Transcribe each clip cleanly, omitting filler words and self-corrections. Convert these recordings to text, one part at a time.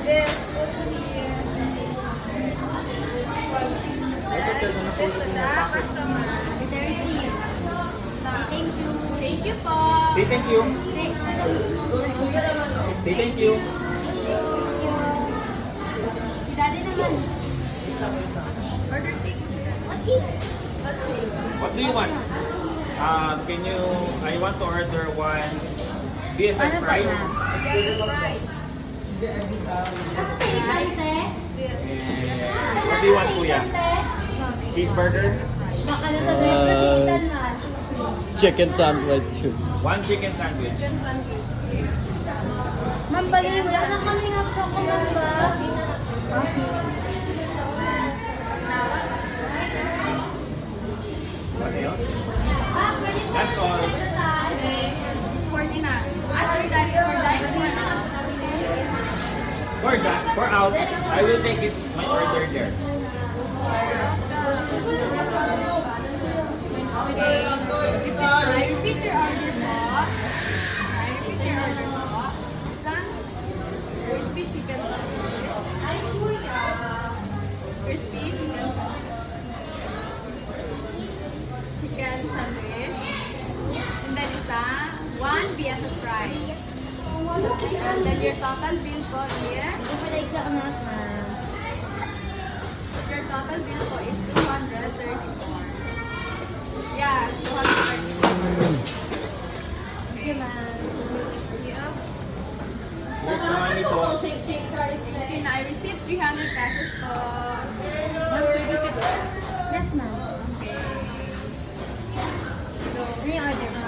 This would be this to the customer. Thank you. Thank you po. Say thank you. Say thank you. Si Daddy naman. Order tickets. What do you want? Can you, I want to order one BFF fries Get the price. and what do you want, Kuya? Cheeseburger? Baka nasabihin ko si Ethan man. Chicken sandwich. One chicken sandwich. Chicken sandwich. Ma'am, bali, wala na kami nga choco mamba. What else? Ah, pwede pa That's all. Okay. 40 na. Ask your daddy for that. For out, I will take it my order there. Okay. I repeat your order po. I repeat your order po. Isang crispy chicken sandwich. Crispy chicken sandwich. Chicken sandwich. And then one BFF fries. And then your total bill po is your total bill po is 234. Yeah, 234. Sige, ma'am. Yep. Here's the money po. Thank you na. I received 300 pesos po. Yes, ma'am. Okay. So, Ano yung order, ma'am?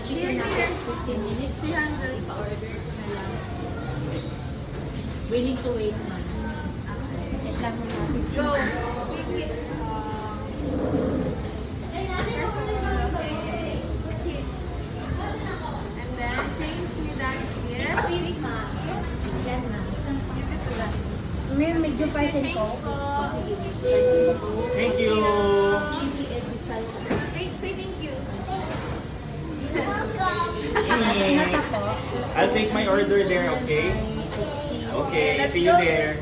here, here. 15 minutes. 300 pa order ko na lang. Willing to wait, ma'am. Okay. Wait lang mo natin. Go. Pick it. Okay. And then, change your that yes. Spirit, ma'am. Yan, ma'am. Give it to them. May medyo party Thank ko. Thank you. Cheesy and Rizal. Wait, say thank you. Mata po. I'll take my order there, okay? Okay, see you there.